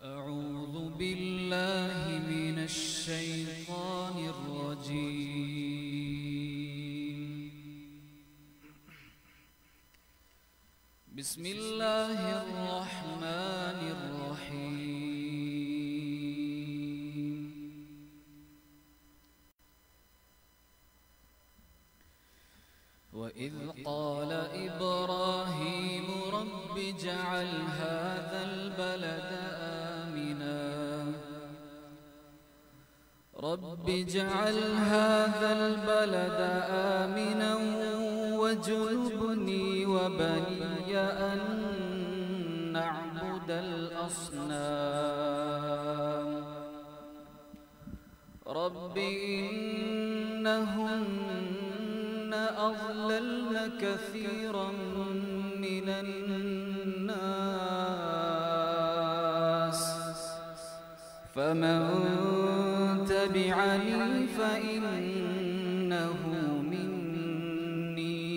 أعوذ بالله من الشيطان الرجيم. بسم الله الرحمن الرحيم. وإذ قال إبراهيم رب اجعل هذا البلد رب اجعل هذا البلد آمنا واجنبني وبني أن نعبد الأصنام. رب إنهن أضللن كثيرا من الناس فمن تبعني فإنه مني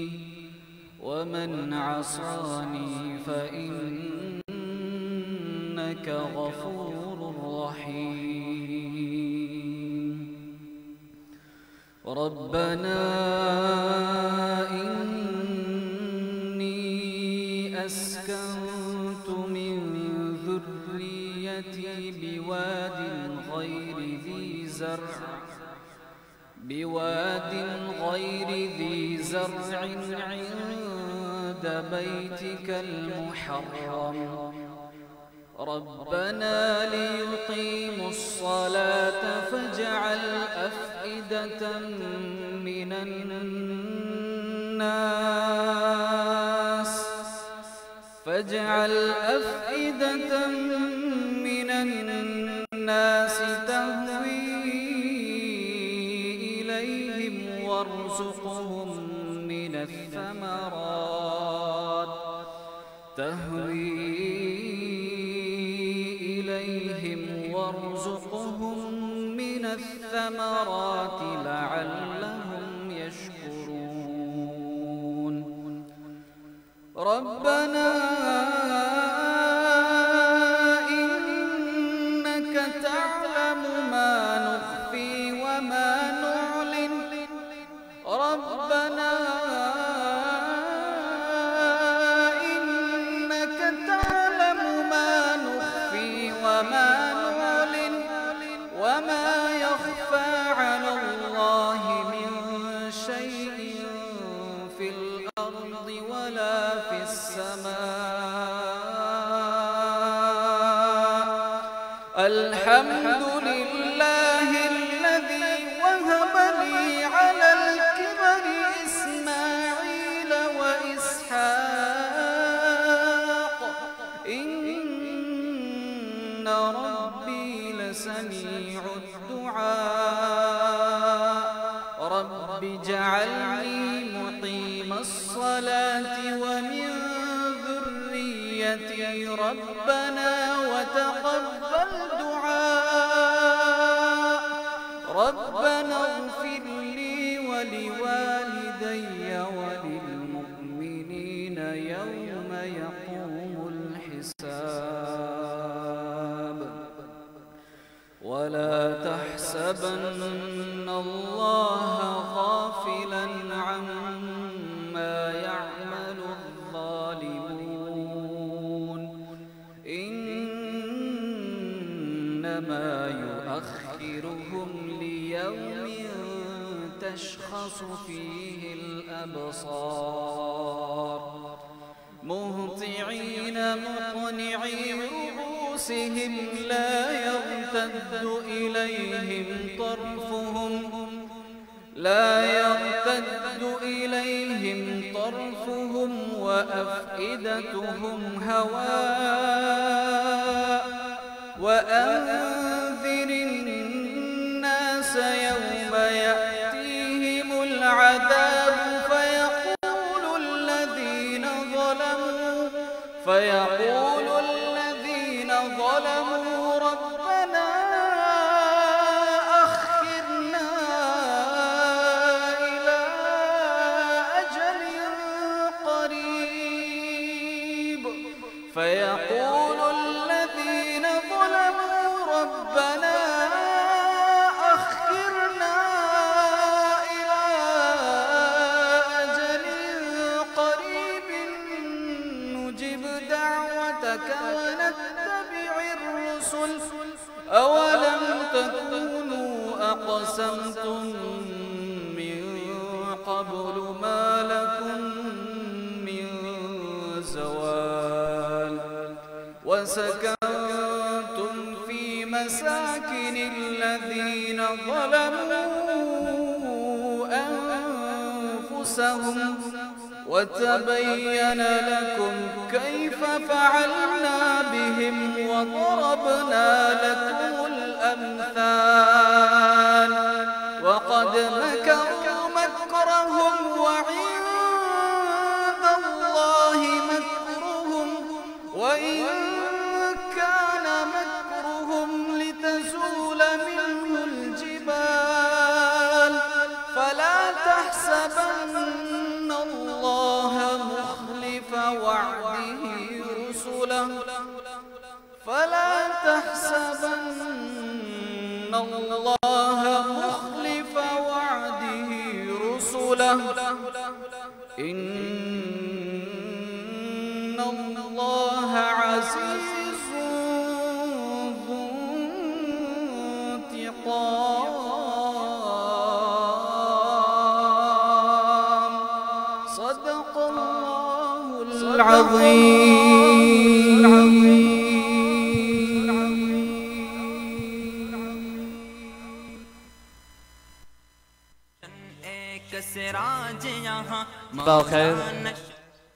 ومن عصاني فإنك غفور رحيم. ربنا إني أسكنت من ذريتي بواد غير ذي زرع عند بيتك المحرم ربنا ليقيموا الصلاة فاجعل أفئدة من الناس تهوي إليهم وارزقهم من الثمرات لعلهم يشكرون. ربنا إنك تعلم ما نخفي وما نعلن ربنا إنك تعلم ما نخفي وما نعلن وما يخفى على الله من شيء في الأرض ولا في السماء. الحمد لله الذي وهب لي على الكبر إسماعيل وإسحاق إن ربي لسميع الدعاء. رب اجعلني مقيم الصلاة ومن ذريتي ربنا وتقبل دعاء. ربنا اغفر لي ولوالدي وللمؤمنين يوم يقوم الحساب. ولا تحسبن الله غافلا عما يعمل الظالمون إنما يؤخرهم ليوم تشخص فيه الأبصار مهطعين مقنعي رؤوسهم لا يرتد إليهم طرفهم وأفئدتهم هواء وأنذر الناس يوم يأتيهم العذاب فيقول الذين ظلموا ربنا أخرنا إلى أجل قريب فيقول الذين ظلموا ربنا أخرنا إلى أجل قريب نجب دعوتك ونتبع الرسل أولم تكونوا أقسمتم من قبل ما لكم من زوال وسكنتم في مساكن الذين ظلموا أنفسهم وتبين لكم كيف فعلنا بهم وضربنا لكم الأمثال وقد مكروا مكرهم وعند الله مكرهم وإن كان مكرهم لتزول منه الجبال فلا تحسبن الله مخلف وعده رسله إن الله عزيز ذو انتقام صدق الله العظيم. خیر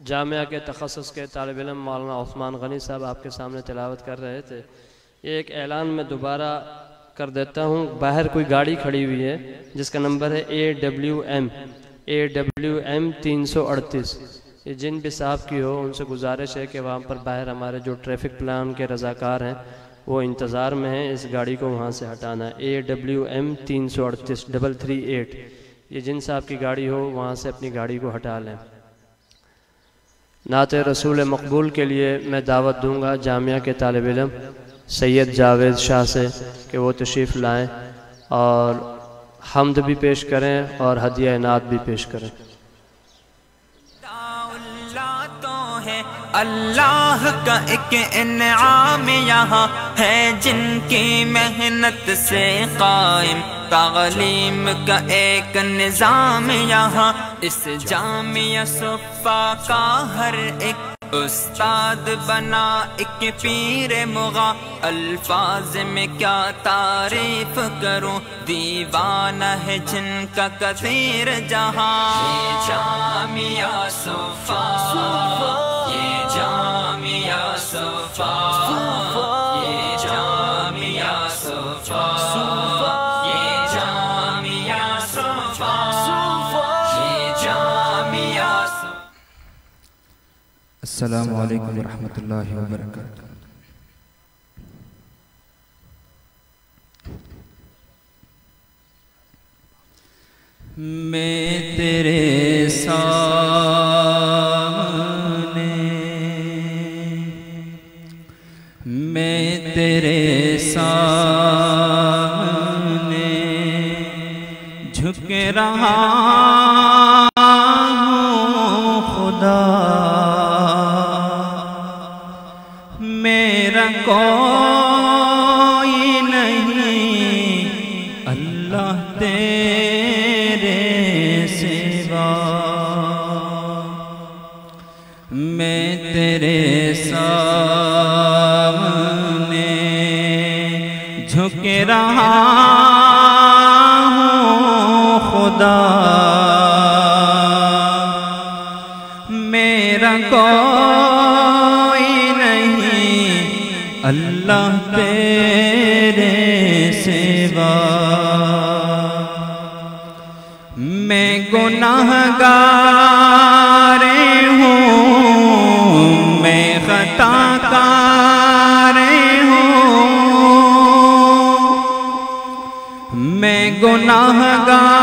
جامعہ کے تخصص کے طالب علم مولانا عثمان غنی صاحب آپ کے سامنے تلاوت کر رہے تھے. یہ ایک اعلان میں دوبارہ کر دیتا ہوں. باہر کوئی گاڑی کھڑی ہوئی ہے جس کا نمبر ہے AWM 338. یہ جن بھی صاحب کی ہو ان سے گزارش ہے کہ وہاں پر باہر ہمارے جو ٹریفک پلان کے رضاکار ہیں وہ انتظار میں ہیں. اس گاڑی کو وہاں سے ہٹانا ہے. AWM 338. یہ جن صاحب کی گاڑی ہو وہاں سے اپنی گاڑی کو ہٹا لیں. نعت رسول مقبول کے لیے میں دعوت دوں گا جامعہ کے طالب علم سید جاوید شاہ سے کہ وہ تشریف لائیں اور حمد بھی پیش کریں اور ہدیہ نعت بھی پیش کریں. اللہ کا ایک انعام یہاں ہے جن کی محنت سے قائم تعلیم کا ایک نظام یہاں. اس جامعہ صفا کا ہر ایک استاد بنا ایک پیر مغا. الفاظ میں کیا تعریف کروں دیوانہ ہے جن کا کثیر جہاں. یہ جامعہ صفا یہ جامعہ صفا یہ جامعہ صفا یہ جامعہ صفا یہ جامعہ صفا. السلام علیکم ورحمۃ اللہ وبرکاتہ. میں تیرے سامنے میں تیرے سامنے جھک رہا ہوں خدا میرا کوئی نہیں اللہ تیرے خدا میرا کوئی نہیں اللہ تیرے سوا میں گناہگار ہوں میں خطا کار ہوں میں گناہگار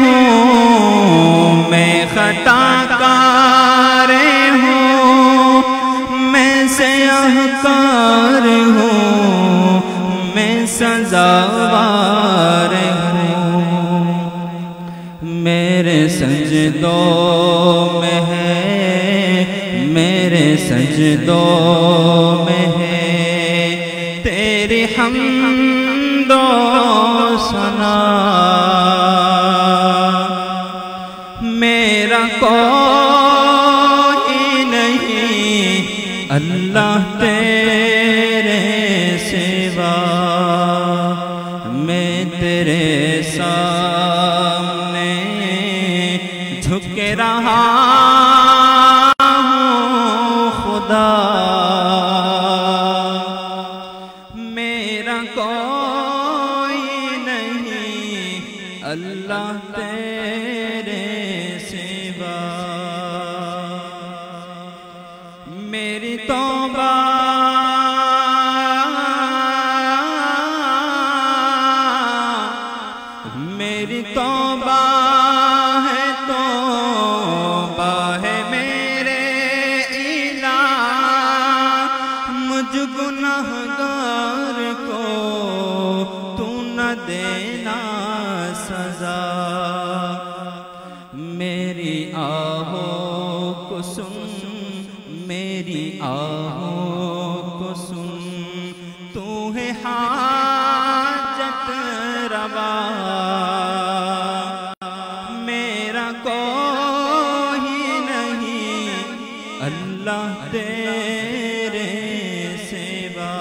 ہوں میں خطا کار ہوں میں سیاہکار ہوں میں سزاوار ہوں میرے سجدوں میں ہے میرے سجدوں میں ہے تیری حمد و ثنا میرا کوئی نہیں اللہ تیرے سوا میں تیرے سامنے جھک رہا ہوں خدا میرا کوئی نہیں اللہ تیرے سوا میری توبہ میری توبہ ہے توبہ ہے میرے الہ مجھ گناہگار کو تو نہ دینا سزا میری آہوں کو سن میری آہوں کو سن تو ہے حاجت روا میرا کوئی نہیں اللہ تیرے سوا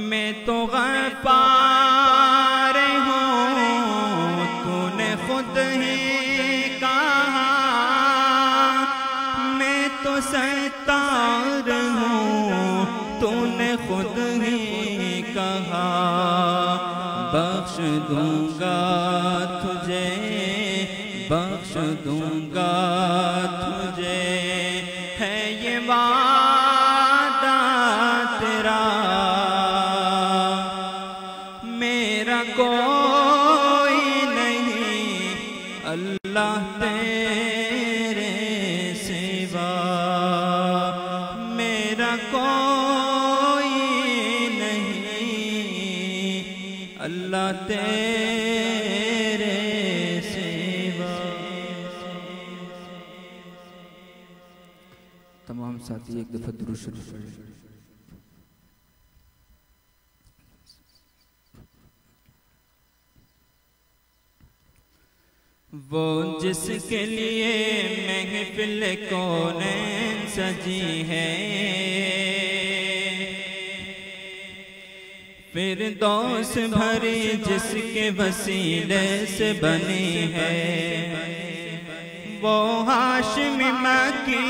میں تو غفار ہوں تو نے خود ہی کہا میں تو ستار ہوں تو نے خود ہی کہا بخش دوں گا تجھے بخش دوں گا تجھے ہے یہ وعدہ تیرا میرا کوئی نہیں اللہ تیرے سوا میرا کوئی نہیں اللہ تیرے سوا تمام ساتھی ایک دفعہ درود شریف پڑھیں وہ جس کے لیے محفل کونین سجی ہے فردوس بھری جس کے وسیلے سے بنی ہے وہ ہاشمی مکی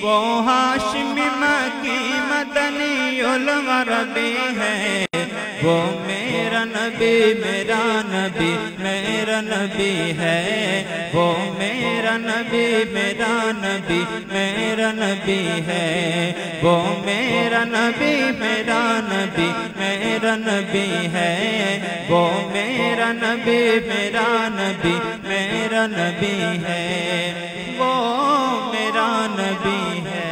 وہ ہاشمی مکی مدنی العربی ہے وہ میرا نبی میرا نبی میرا نبی ہے وہ میرا نبی میرا نبی میرا نبی ہے وہ میرا نبی میرا نبی میرا نبی ہے وہ میرا نبی میرا نبی میرا نبی ہے وہ میرا نبی ہے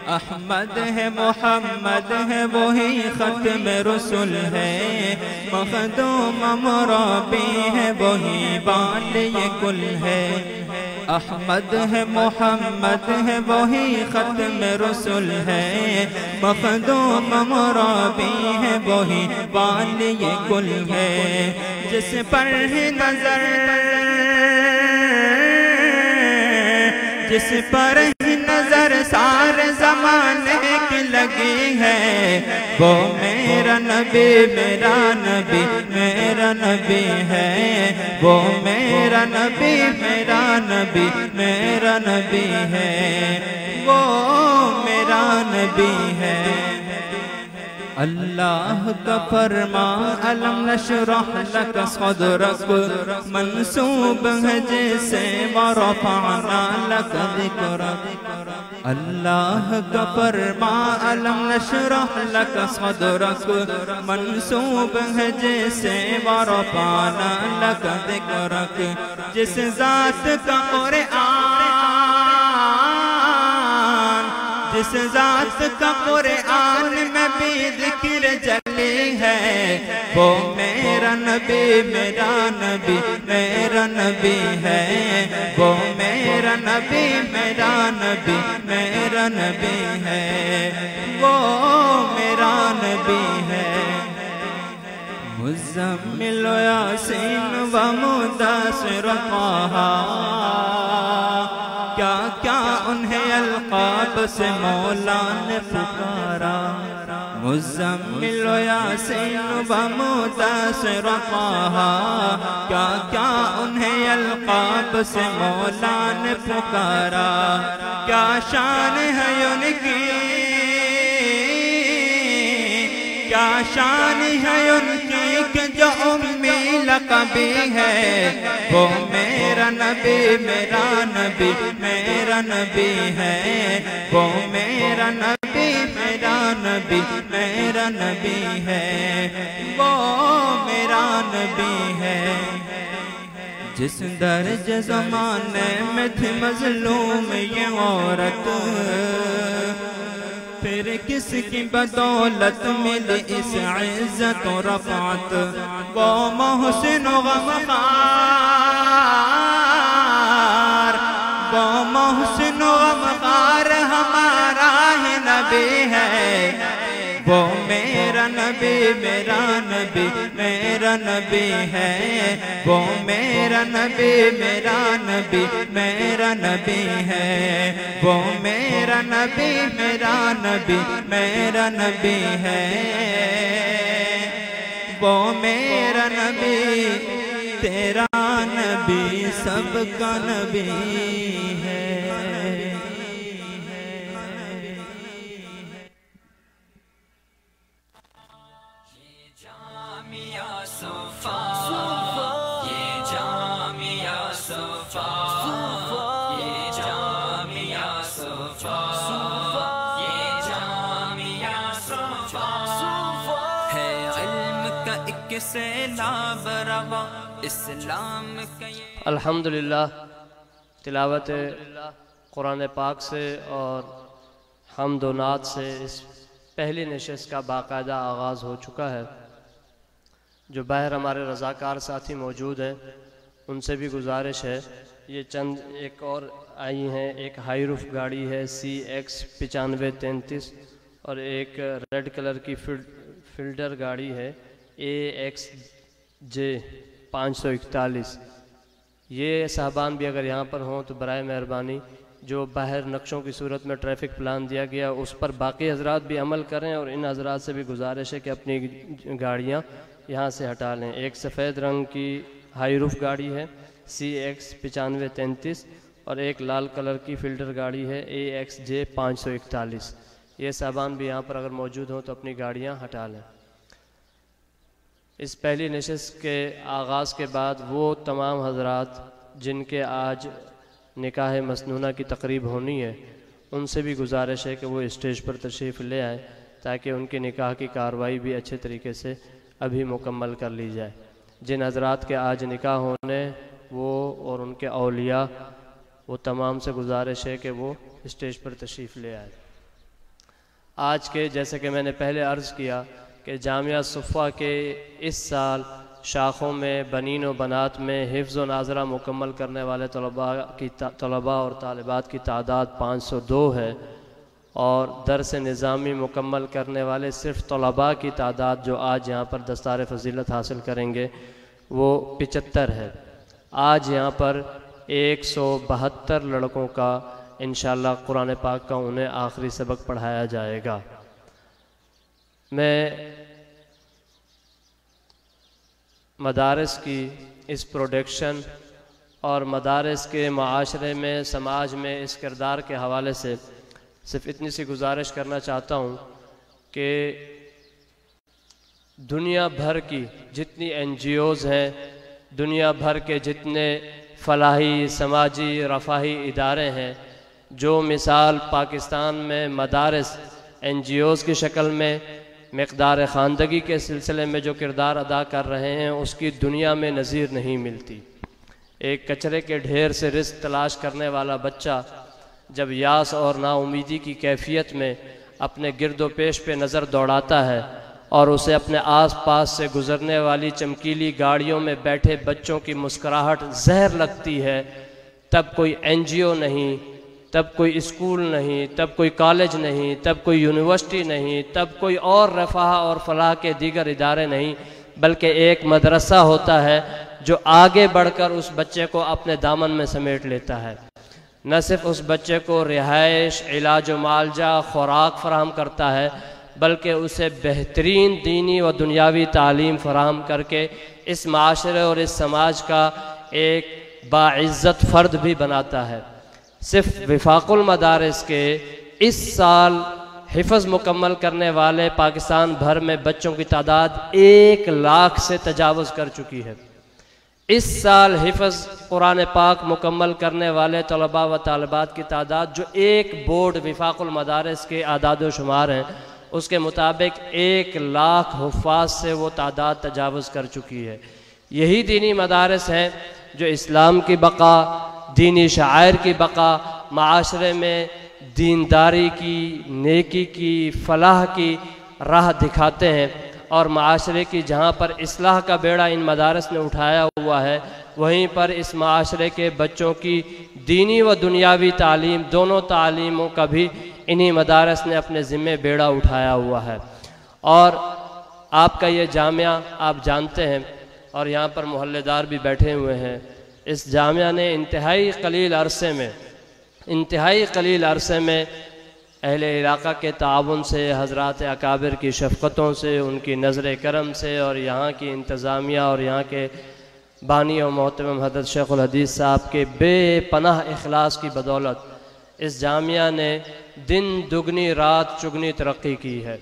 احمد ہے محمد ہے وہی ختم رسول ہے مخدوم مرابی ہے وہی بالی کل ہے احمد ہے محمد ہے وہی ختم رسول ہے مخدوم مرابی ہے وہی بالی کل ہے جس پر ہے نظر جس پر نظر سارے زمانے کی لگی ہے وہ میرا نبی میرا نبی میرا نبی ہے وہ میرا نبی میرا نبی میرا نبی ہے وہ میرا نبی ہے اللہ کا فرما علم نشرح لک صدرک منسوب ہے جسے ورفعنا لک ذکرک اللہ کا فرما علم نشرح لک صدرک منسوب ہے جسے ورفعنا لک ذکرک جس ذات کا قرآن جس ذات کا قرآن میں بھی ذکر جلی ہے وہ میرا نبی میرا نبی میرا نبی ہے وہ میرا نبی میرا نبی میرا نبی ہے وہ میرا نبی ہے مزمل و یاسین و مدثر طٰہٰ کیا کیا انہیں القاب سے مولا نے پکارا مزمل و یاسین و مدثر طٰہٰ کیا کیا انہیں القاب سے مولا نے پکارا کیا شان ہے ان کی کیا شان ہے ان کی کہ جو امی لقبی ہے وہ میرا نبی میرا نبی میرا نبی ہے وہ میرا نبی میرا نبی میرا نبی ہے وہ میرا نبی ہے جس درج زمانے میں تھی مظلوم یہ عورت پھر کس کی بدولت ملی اس عزت و رفعت وہ محسن و غمخوار وہ محسن و غمخوار ہمارا ہی نبی ہے وہ میرا نبی میرا نبی میرا نبی ہے وہ میرا نبی میرا نبی میرا نبی ہے وہ میرا نبی میرا نبی میرا نبی ہے وہ میرا نبی تیرا نبی سب کا نبی ہے الحمدللہ تلاوت قرآن پاک سے اور حمد و نعت سے اس پہلی نشست کا باقاعدہ آغاز ہو چکا ہے جو باہر ہمارے رضاکار ساتھی موجود ہیں ان سے بھی گزارش ہے یہ چند ایک اور آئی ہیں ایک ہائی روف گاڑی ہے CX 9533 اور ایک ریڈ کلر کی فلڈر گاڑی ہے AXJ 541 یہ صاحبان بھی اگر یہاں پر ہوں تو برائے مہربانی جو باہر نقشوں کی صورت میں ٹریفک پلان دیا گیا اس پر باقی حضرات بھی عمل کریں اور ان حضرات سے بھی گزارش ہے کہ اپنی گاڑیاں یہاں سے ہٹا لیں ایک سفید رنگ کی ہائی روف گاڑی ہے CX 9533 اور ایک لال کلر کی فلٹر گاڑی ہے AXJ 541 یہ صاحبان بھی یہاں پر اگر موجود ہوں تو اپنی گاڑیاں ہٹا لیں اس پہلی نشست کے آغاز کے بعد وہ تمام حضرات جن کے آج نکاح مسنونہ کی تقریب ہونی ہے ان سے بھی گزارش ہے کہ وہ اسٹیج پر تشریف لے آئیں تاکہ ان کے نکاح کی کارروائی بھی اچھے طریقے سے ابھی مکمل کر لی جائے جن حضرات کے آج نکاح ہونے وہ اور ان کے اولیاء وہ تمام سے گزارش ہے کہ وہ اسٹیج پر تشریف لے آئیں آج کے جیسے کہ میں نے پہلے عرض کیا کہ جامعہ صفہ کے اس سال شاخوں میں بنین و بنات میں حفظ و ناظرہ مکمل کرنے والے طلباء اور طالبات کی تعداد 502 ہے اور درس نظامی مکمل کرنے والے صرف طلباء کی تعداد جو آج یہاں پر دستار فضیلت حاصل کریں گے وہ 75 ہے آج یہاں پر 172 لڑکوں کا انشاءاللہ قرآن پاک کا انہیں آخری سبق پڑھایا جائے گا میں مدارس کی اس پروڈکشن اور مدارس کے معاشرے میں، سماج میں اس کردار کے حوالے سے صرف اتنی سی گزارش کرنا چاہتا ہوں کہ دنیا بھر کی جتنی NGOs ہیں، دنیا بھر کے جتنے فلاحی، سماجی، رفاہی ادارے ہیں، جو مثال پاکستان میں مدارس NGOs کی شکل میں مقدار خواندگی کے سلسلے میں جو کردار ادا کر رہے ہیں، اس کی دنیا میں نظیر نہیں ملتی۔ ایک کچرے کے ڈھیر سے رزق تلاش کرنے والا بچہ جب یاس اور نا امیدی کی کیفیت میں اپنے گرد و پیش پہ نظر دوڑاتا ہے اور اسے اپنے آس پاس سے گزرنے والی چمکیلی گاڑیوں میں بیٹھے بچوں کی مسکراہٹ زہر لگتی ہے، تب کوئی NGO نہیں، تب کوئی اسکول نہیں، تب کوئی کالج نہیں، تب کوئی یونیورسٹی نہیں، تب کوئی اور رفاہ اور فلاح کے دیگر ادارے نہیں، بلکہ ایک مدرسہ ہوتا ہے جو آگے بڑھ کر اس بچے کو اپنے دامن میں سمیٹ لیتا ہے۔ نہ صرف اس بچے کو رہائش، علاج و معالجہ، خوراک فراہم کرتا ہے، بلکہ اسے بہترین دینی و دنیاوی تعلیم فراہم کر کے اس معاشرے اور اس سماج کا ایک باعزت فرد بھی بناتا ہے۔ صرف وفاق المدارس کے اس سال حفظ مکمل کرنے والے پاکستان بھر میں بچوں کی تعداد 1 لاکھ سے تجاوز کر چکی ہے۔ اس سال حفظ قرآن پاک مکمل کرنے والے طلباء و طالبات کی تعداد جو ایک بورڈ وفاق المدارس کے اعداد و شمار ہیں، اس کے مطابق 1 لاکھ حفاظ سے وہ تعداد تجاوز کر چکی ہے۔ یہی دینی مدارس ہیں جو اسلام کی بقا، دینی شعائر کی بقا، معاشرے میں دینداری کی، نیکی کی، فلاح کی راہ دکھاتے ہیں، اور معاشرے کی جہاں پر اصلاح کا بیڑا ان مدارس نے اٹھایا ہوا ہے، وہیں پر اس معاشرے کے بچوں کی دینی و دنیاوی تعلیم، دونوں تعلیموں کا بھی انہی مدارس نے اپنے ذمے بیڑا اٹھایا ہوا ہے۔ اور آپ کا یہ جامعہ آپ جانتے ہیں، اور یہاں پر محلے دار بھی بیٹھے ہوئے ہیں، اس جامعہ نے انتہائی قلیل عرصے میں اہل علاقہ کے تعاون سے، حضرات اکابر کی شفقتوں سے، ان کی نظر کرم سے، اور یہاں کی انتظامیہ اور یہاں کے بانی و محترم حضرت شیخ الحدیث صاحب کے بے پناہ اخلاص کی بدولت اس جامعہ نے دن دگنی رات چگنی ترقی کی ہے۔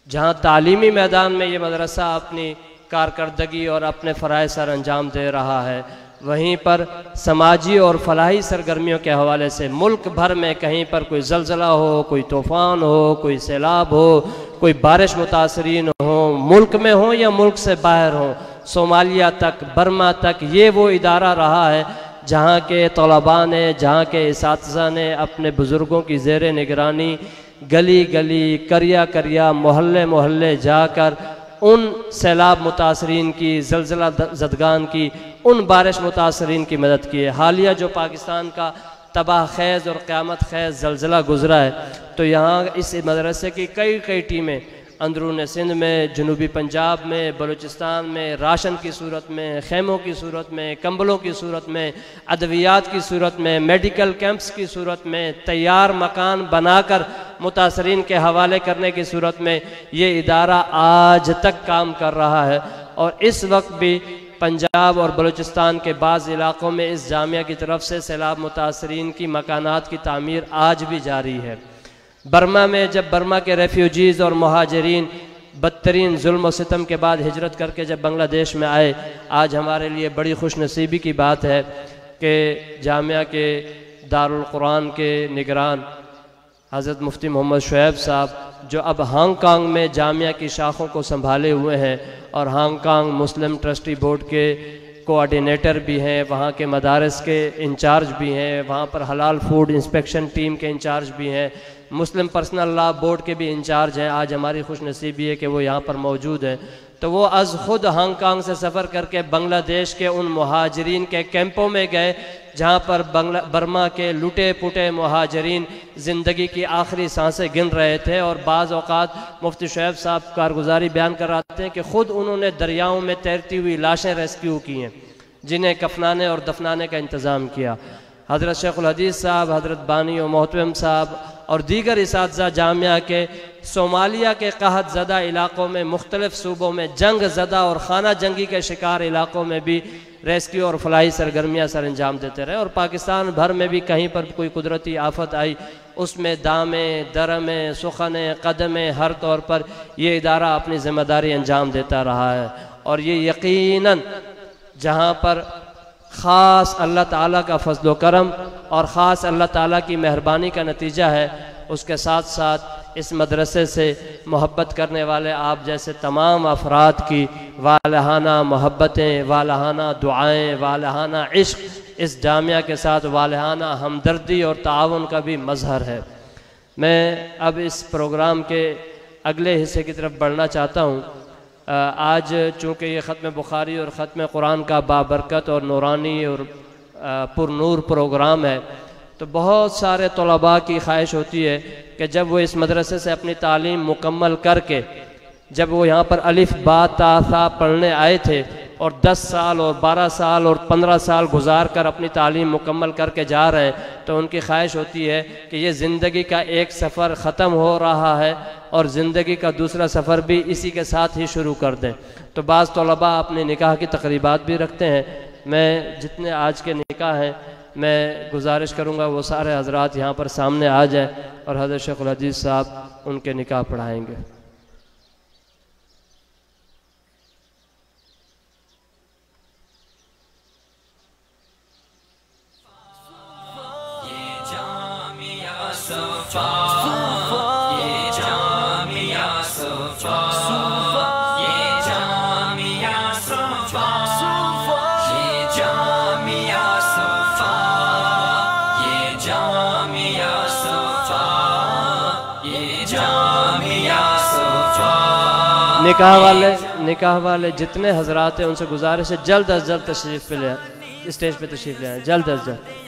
جہاں تعلیمی میدان میں یہ مدرسہ اپنی کارکردگی اور اپنے فرائض سر انجام دے رہا ہے، وہیں پر سماجی اور فلاحی سرگرمیوں کے حوالے سے ملک بھر میں کہیں پر کوئی زلزلہ ہو، کوئی طوفان ہو، کوئی سیلاب ہو، کوئی بارش متاثرین ہو، ملک میں ہوں یا ملک سے باہر ہوں، صومالیہ تک، برما تک، یہ وہ ادارہ رہا ہے جہاں کے طلباء نے، جہاں کے اساتذہ نے اپنے بزرگوں کی زیر نگرانی گلی گلی، کریا کریا، محلے محلے جا کر ان سیلاب متاثرین کی، زلزلہ زدگان کی، ان بارش متاثرین کی مدد کی ہے۔ حالیہ جو پاکستان کا تباہ خیز اور قیامت خیز زلزلہ گزرا ہے، تو یہاں اس مدرسے کی کئی ٹیمیں اندرون سندھ میں، جنوبی پنجاب میں، بلوچستان میں، راشن کی صورت میں، خیموں کی صورت میں، کمبلوں کی صورت میں، ادویات کی صورت میں، میڈیکل کیمپس کی صورت میں، تیار مکان بنا کر متاثرین کے حوالے کرنے کی صورت میں یہ ادارہ آج تک کام کر رہا ہے، اور اس وقت بھی پنجاب اور بلوچستان کے بعض علاقوں میں اس جامعہ کی طرف سے سیلاب متاثرین کی مکانات کی تعمیر آج بھی جاری ہے۔ برما میں جب برما کے ریفیوجیز اور مہاجرین بدترین ظلم و ستم کے بعد ہجرت کر کے جب بنگلہ دیش میں آئے، آج ہمارے لیے بڑی خوش نصیبی کی بات ہے کہ جامعہ کے دارالقرآن کے نگران حضرت مفتی محمد شعیب صاحب، جو اب ہانگ کانگ میں جامعہ کی شاخوں کو سنبھالے ہوئے ہیں اور ہانگ کانگ مسلم ٹرسٹی بورڈ کے کوآرڈینیٹر بھی ہیں، وہاں کے مدارس کے انچارج بھی ہیں، وہاں پر حلال فوڈ انسپیکشن ٹیم کے انچارج بھی ہیں، مسلم پرسنل لا بورڈ کے بھی انچارج ہیں۔ آج ہماری خوش نصیبی ہے کہ وہ یہاں پر موجود ہیں، تو وہ از خود ہانگ کانگ سے سفر کر کے بنگلہ دیش کے ان مہاجرین کے کیمپوں میں گئے جہاں پر برما کے لٹے پٹے مہاجرین زندگی کی آخری سانسیں گن رہے تھے، اور بعض اوقات مفتی شعیب صاحب کارگزاری بیان کراتے ہیں کہ خود انہوں نے دریاؤں میں تیرتی ہوئی لاشیں ریسکیو کی ہیں، جنہیں کفنانے اور دفنانے کا انتظام کیا۔ حضرت شیخ الحدیث صاحب، حضرت بانی و محترم صاحب اور دیگر اساتذہ جامعہ کے صومالیہ کے قحط زدہ علاقوں میں، مختلف صوبوں میں، جنگ زدہ اور خانہ جنگی کے شکار علاقوں میں بھی ریسکیو اور فلاحی سرگرمیاں سر انجام دیتے رہے، اور پاکستان بھر میں بھی کہیں پر کوئی قدرتی آفت آئی اس میں دامیں، درمیں، سخنیں، قدمیں، ہر طور پر یہ ادارہ اپنی ذمہ داری انجام دیتا رہا ہے۔ اور یہ یقیناً جہاں پر خاص اللہ تعالیٰ کا فضل و کرم اور خاص اللہ تعالیٰ کی مہربانی کا نتیجہ ہے، اس کے ساتھ ساتھ اس مدرسے سے محبت کرنے والے آپ جیسے تمام افراد کی والہانہ محبتیں، والہانہ دعائیں، والہانہ عشق اس جامعہ کے ساتھ والہانہ ہمدردی اور تعاون کا بھی مظہر ہے۔ میں اب اس پروگرام کے اگلے حصے کی طرف بڑھنا چاہتا ہوں۔ آج چونکہ یہ ختم بخاری اور ختم قرآن کا بابرکت اور نورانی اور پر نور پروگرام ہے، تو بہت سارے طلباء کی خواہش ہوتی ہے کہ جب وہ اس مدرسے سے اپنی تعلیم مکمل کر کے جب وہ یہاں پر الف با تا ثا پڑھنے آئے تھے اور 10 سال اور 12 سال اور 15 سال گزار کر اپنی تعلیم مکمل کر کے جا رہے ہیں، تو ان کی خواہش ہوتی ہے کہ یہ زندگی کا ایک سفر ختم ہو رہا ہے اور زندگی کا دوسرا سفر بھی اسی کے ساتھ ہی شروع کر دیں۔ تو بعض طلباء اپنے نکاح کی تقریبات بھی رکھتے ہیں۔ میں جتنے آج کے نکاح ہیں میں گزارش کروں گا وہ سارے حضرات یہاں پر سامنے آ جائیں اور حضرت شیخ الحدیث صاحب ان کے نکاح پڑھائیں گے۔ نکاح والے جتنے حضرات ہیں ان سے گزارش ہے جلد از جلد تشریف پہ لے آئیں، اسٹیج پہ تشریف لے آئیں جلد از جلد۔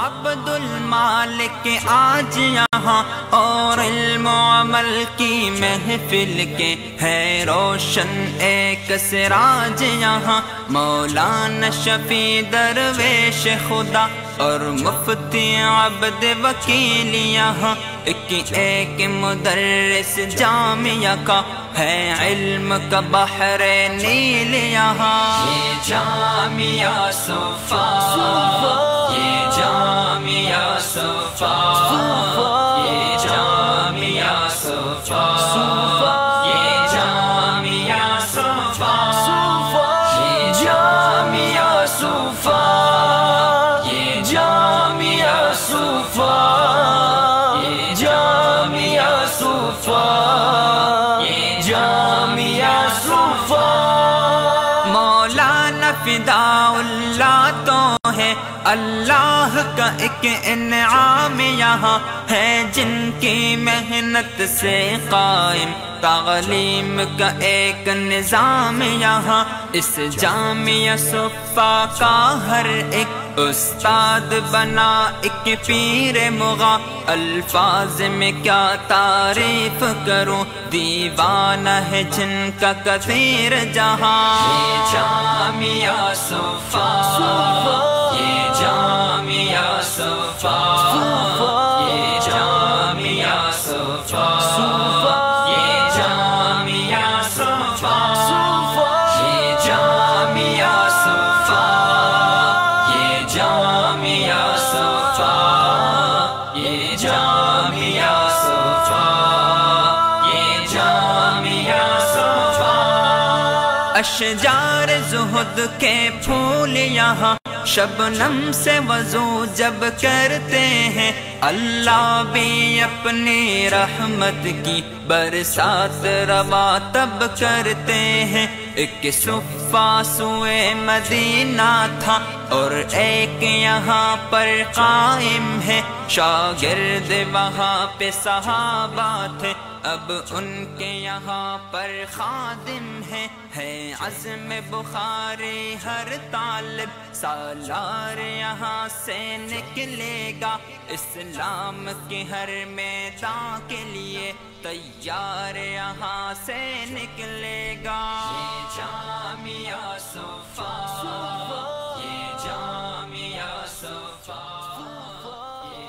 عبد المالک آج یہاں اور علم و عمل کی محفل کے ہے روشن ایک سراج یہاں، مولانا شفیع درویش خدا اور مفتی عبد وکیل یہاں، ایک مدرس جامعہ کا ہے علم کا بحر نیل یہاں، یہ جامعہ صفا، یہ جامعہ صفا، یہ جامعہ صفا، یہ جامعہ صفا، یہ جامعہ صفا، یہ جامعہ صفا، یہ جامعہ صفا، یہ جامعہ صفا۔ مولانا فداء اللہ تو ہے اللہ کا ایک انعام یہاں ہے، جن کی محنت سے قائم تعلیم کا ایک نظام یہاں، اس جامعہ صفا کا ہر ایک استاد بنا ایک پیر مغا، الفاظ میں کیا تعریف کروں، دیوانہ ہے جن کا کثیر جہاں، یہ جامعہ صفا، یہ جامعہ صفا، یہ جامعہ صفا، یہ جامعہ صفا، یہ جامعہ صفا، یہ جامعہ صفا، یہ جامعہ صفا، یہ جامعہ صفا۔ اشجار زہد کے پھول یہاں شبنم سے وضو جب کرتے ہیں، اللہ بھی اپنی رحمت کی برسات روا تب کرتے ہیں، ایک صفا سوئے مدینہ تھا اور ایک یہاں پر قائم ہے، شاگرد وہاں پہ صحابہ تھے اب ان کے یہاں پر خادم ہے عزم بخاری ہر طالب سالار یہاں سے نکلے گا، اسلام کے ہر میدان کے لیے تیار یہاں سے نکلے گا، یہ جامعہ صفا، یہ جامعہ صفا، یہ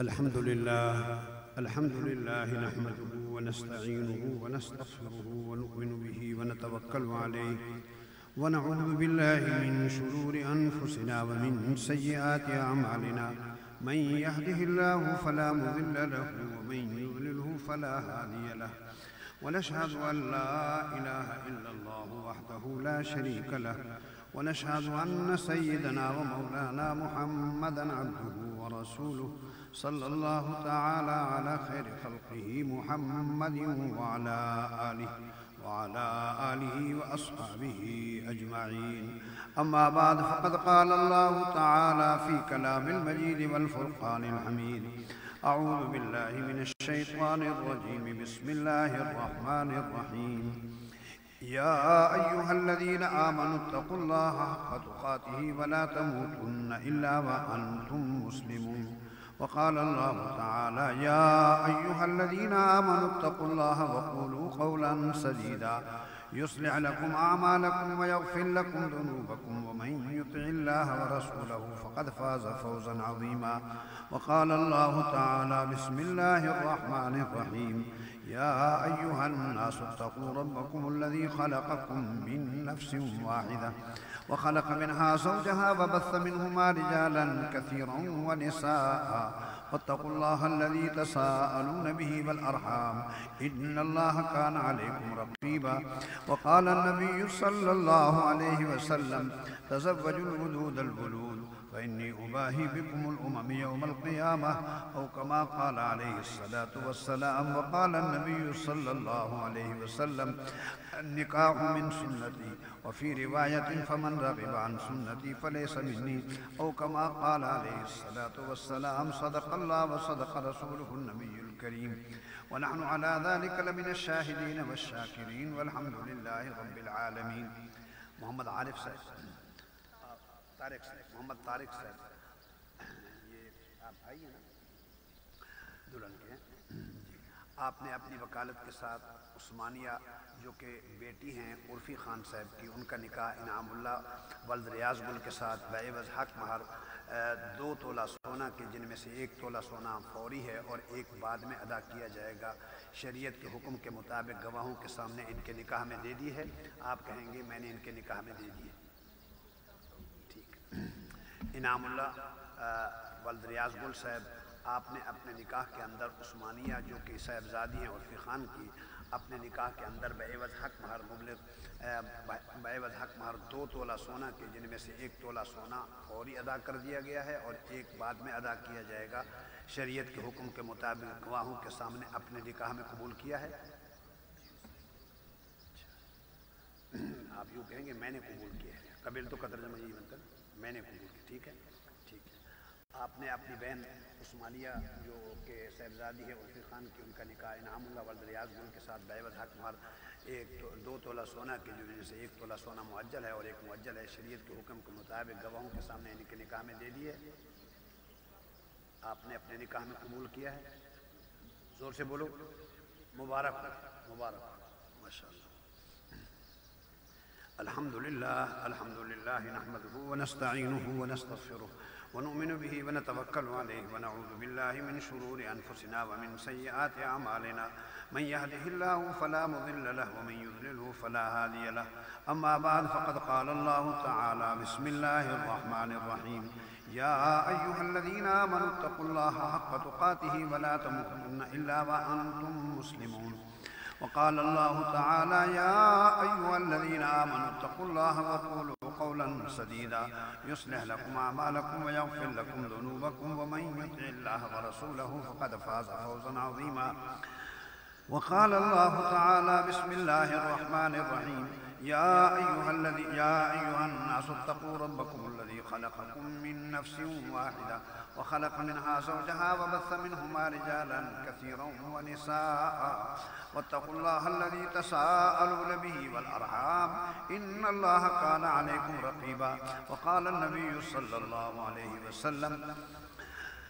الحمد لله نحمده ونستعينه ونستغفره ونؤمن به ونتوكل عليه ونعوذ بالله من شرور أنفسنا ومن سيئات أعمالنا من يهده الله فلا مضل له ومن يضلله فلا هادي له ونشهد أن لا إله إلا الله وحده لا شريك له ونشهد أن سيدنا ومولانا محمدا عبده ورسوله صلى الله تعالى على خير خلقه محمد وعلى آله وأصحابه أجمعين. أما بعد فقد قال الله تعالى في كلام المجيد والفرقان الحميد: أعوذ بالله من الشيطان الرجيم. بسم الله الرحمن الرحيم. يا أيها الذين آمنوا اتقوا الله حق تقاته ولا تموتن إلا وأنتم مسلمون. وقال الله تعالى: يا أيها الذين آمنوا اتقوا الله وقولوا قولا سديدا يصلح لكم أعمالكم ويغفر لكم ذنوبكم ومن يطع الله ورسوله فقد فاز فوزا عظيما. وقال الله تعالى: بسم الله الرحمن الرحيم. يا أيها الناس اتقوا ربكم الذي خلقكم من نفس واحدة وخلق منها زوجها وبث منهما رجالا كثيرا ونساء واتقوا الله الذي تساءلون به والأرحام إن الله كان عليكم رقيبا. وقال النبي صلى الله عليه وسلم: تزوجوا الودود الولود فإني أباهي بكم الأمم يوم القيامة، أو كما قال عليه الصلاة والسلام. وقال النبي صلى الله عليه وسلم: النكاح من سنتي، وفي رواية: فمن رغب عن سنتي فليس مني، أو كما قال عليه الصلاة والسلام. صدق الله وصدق رسوله النبي الكريم، ونحن على ذلك لمن الشاهدين والشاكرين، والحمد لله رب العالمين. محمد عارف صاحب، محمد طارق صاحب، یہ آپ بھائی ہیں نا دلہن کے؟ آپ نے اپنی وکالت کے ساتھ عثمانیہ جو کہ بیٹی ہیں عرفی خان صاحب کی، ان کا نکاح انعام اللہ ولد ریاض گل کے ساتھ بعوض حق مہر 2 تولہ سونا کے، جن میں سے 1 تولہ سونا فوری ہے اور 1 بعد میں ادا کیا جائے گا، شریعت کے حکم کے مطابق گواہوں کے سامنے ان کے نکاح میں دے دی ہے. آپ کہیں گے میں نے ان کے نکاح میں دے دی ہے. انعام اللہ ولد ریاض گل صاحب، آپ نے اپنے نکاح کے اندر عثمانیہ جو کہ صاحبزادی ہیں عرفی خان کی، اپنے نکاح کے اندر بعوض حق مہر مبلغ بعوض حق مہر 2 تولہ سونا کے، جن میں سے 1 تولہ سونا فوری ادا کر دیا گیا ہے اور 1 بعد میں ادا کیا جائے گا، شریعت کے حکم کے مطابق گواہوں کے سامنے اپنے نکاح میں قبول کیا ہے. آپ یوں کہیں گے میں نے قبول کیا ہے، قبل تو کا ترجمہ یہی بنتا ہے میں نے قبول کی. ٹھیک ہے، ٹھیک ہے. آپ نے اپنی بہن عثمانیہ جو کہ صاحبزادی ہے عرفی خان کی، ان کا نکاح انعام اللہ ولد ریاض گل کے ساتھ بعوض حق مہر 2 تولہ سونا کے، جو جن سے 1 تولہ سونا معجل ہے اور 1 معجل ہے، شریعت کے حکم کے مطابق گواہوں کے سامنے ان کے نکاح میں دے دیے. آپ نے اپنے نکاح میں قبول کیا ہے. زور سے بولو. مبارک مبارک، ماشاء اللہ. الحمد لله نحمده ونستعينه ونستغفره ونؤمن به ونتوكل عليه ونعوذ بالله من شرور أنفسنا ومن سيئات أعمالنا من يهده الله فلا مضل له ومن يضلله فلا هادي له. أما بعد فقد قال الله تعالى: بسم الله الرحمن الرحيم. يا أيها الذين آمنوا اتقوا الله حق تقاته ولا تموتن إلا وأنتم مسلمون. وقال الله تعالى: يا أيها الذين آمنوا اتقوا الله وقولوا قولا سديدا يصلح لكم أعمالكم ويغفر لكم ذنوبكم ومن يطع الله ورسوله فقد فاز فوزا عظيما. وقال الله تعالى: بسم الله الرحمن الرحيم. يا أيها الناس اتقوا ربكم الذي خلقكم من نفس واحدة وخلق منها زوجها وبث منهما رجالا كثيرا ونساء واتقوا الله الذي تساءلون به والأرحام إن الله كان عليكم رقيبا. وقال النبي صلى الله عليه وسلم: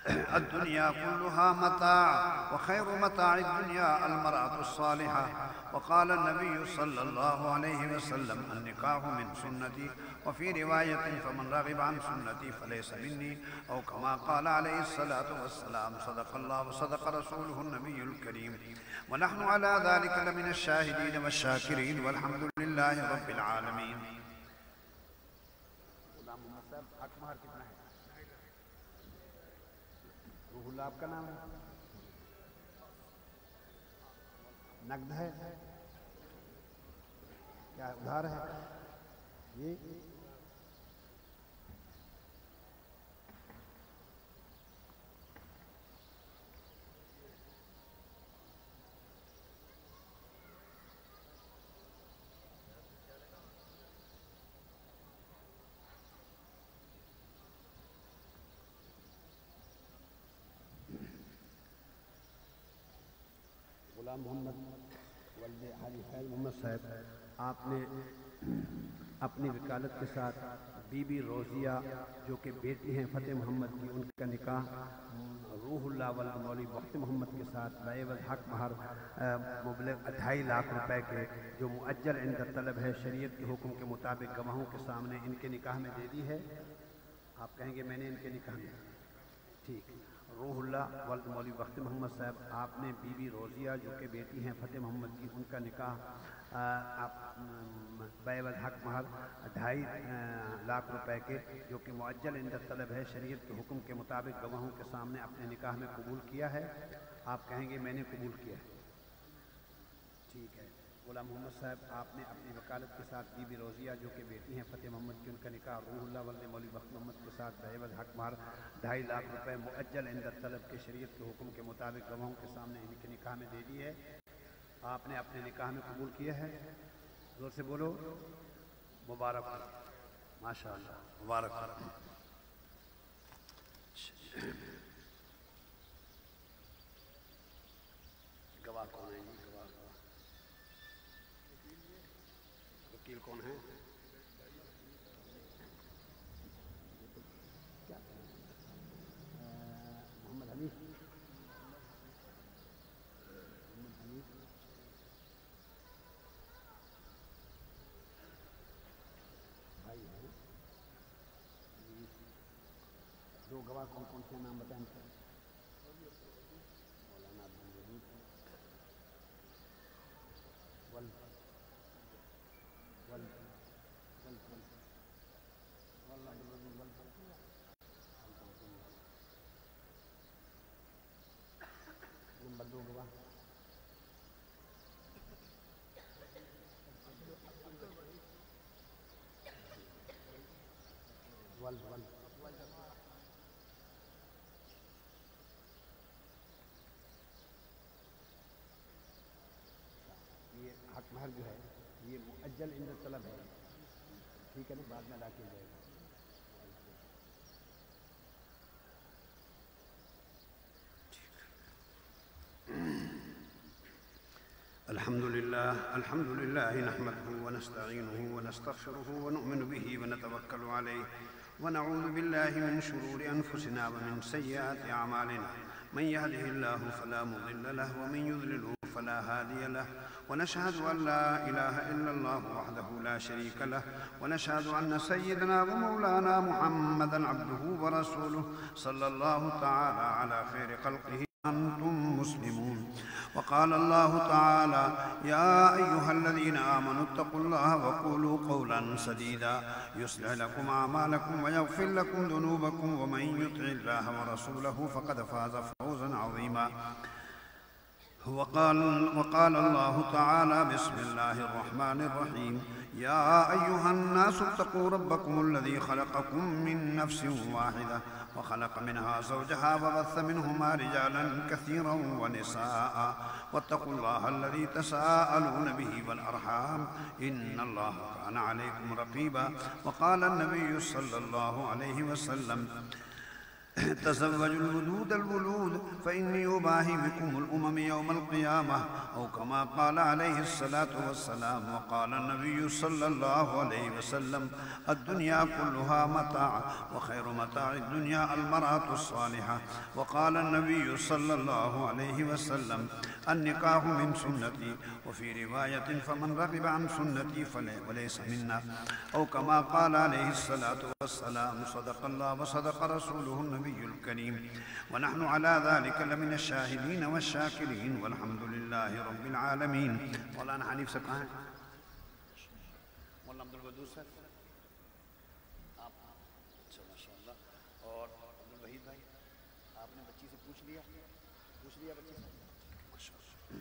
الدنيا كلها متاع وخير متاع الدنيا المرأة الصالحة. وقال النبي صلى الله عليه وسلم النكاح من سنتي، وفي رواية فمن رغب عن سنتي فليس مني، أو كما قال عليه الصلاة والسلام. صدق الله وصدق رسوله النبي الكريم، ونحن على ذلك لمن الشاهدين والشاكرين، والحمد لله رب العالمين. روح اللہ آپ کا نام ہے؟ نقد ہے کیا ادھار ہے یہ؟ غلام محمد ولد حاجی فیض محمد صاحب، آپ نے اپنی وکالت کے ساتھ بی بی روزیہ جو کہ بیٹی ہیں فتح محمد کی، ان کا نکاح روح اللہ ولد مولوی بخت محمد کے ساتھ بعوض حق مہر مبلغ 2.5 لاکھ روپے کے، جو مؤجل عند طلب ہے، شریعت کے حکم کے مطابق گواہوں کے سامنے ان کے نکاح میں دے دی ہے۔ آپ کہیں گے میں نے ان کے نکاح میں، ٹھیک۔ روح اللہ ولد مولوی بخت محمد صاحب، آپ نے بی بی روزیہ جو کہ بیٹی ہیں فتح محمد کی، ان کا نکاح آپ بعوض حق مہر 2.5 لاکھ روپے کے، جو کہ مؤجل عند طلب ہے، شریعت کے حکم کے مطابق گواہوں کے سامنے اپنے نکاح میں قبول کیا ہے۔ آپ کہیں گے میں نے قبول کیا ہے، ٹھیک ہے۔ غلام محمد صاحب، آپ نے اپنی وکالت کے ساتھ بی بی روزیہ جو کہ بیٹی ہیں فتح محمد کی، ان کا نکاح روح اللہ ولد مولوی بخت محمد کے ساتھ بعوض حق مہر 2.5 لاکھ روپے مؤجل عند طلب کے، شریعت کے حکم کے مطابق گواہوں کے سامنے ان کے نکاح میں دے دی ہے۔ آپ نے اپنے نکاح میں قبول کیا ہے، زور سے بولو، مبارک ہو، ماشاء اللہ، مبارک ہو۔ گواہ کون ہے جی؟ وکیل کون ہے؟ محمد حنیف، بھائی ہے۔ دو گواہ کون کون سے نام بتائیں؟ مولانا عبدالوہید نمبر 2 گواہ یہ حق مہر جو ہے یہ مؤجل عند طلب ہے، ٹھیک ہے نا، بعد میں ادا کیا جائے گا۔ الحمد لله نحمده ونستعينه ونستغفره ونؤمن به ونتوكل عليه ونعوذ بالله من شرور أنفسنا ومن سيئات أعمالنا، من يهده الله فلا مضل له ومن يضلله فلا هادي له، ونشهد أن لا إله إلا الله وحده لا شريك له، ونشهد أن سيدنا ومولانا محمدًا عبده ورسوله صلى الله تعالى على خير خلقه أنتم مسلمون. وقال الله تعالى: يا أيها الذين آمنوا اتقوا الله وقولوا قولا سديدا يصلح لكم أعمالكم ويغفر لكم ذنوبكم، ومن يطع الله ورسوله فقد فاز فوزا عظيما. وقال الله تعالى: بسم الله الرحمن الرحيم. يا أيها الناس اتقوا ربكم الذي خلقكم من نفس واحدة وخلق منها زوجها وبث منهما رجالا كثيرا ونساء، واتقوا الله الذي تساءلون به والأرحام إن الله كان عليكم رقيبا. وقال النبي صلى الله عليه وسلم: تزوجوا الودود الولود فإني أباهي بكم الأمم يوم القيامة أو كما قال عليه الصلاة والسلام. وقال النبي صلى الله عليه وسلم الدنيا كلها متاع وخير متاع الدنيا المرأة الصالحة. وقال النبي صلى الله عليه وسلم النكاح من سنتي، وفي رواية فمن رغب عن سنتي وليس منا، أو كما قال عليه الصلاة والسلام. صدق الله وصدق رسوله النبي الكريم، ونحن على ذلك لمن الشاهدين والشاكرين، والحمد لله رب العالمين. مولانا حنیف سے کہاں ہیں؟ مولانا عبدالودود صاحب آپ؟ اچھا ماشاء اللہ. اور عبدالوحید بھائی آپ نے بچی سے پوچھ لیا بچی سے؟ ماشاء اللہ.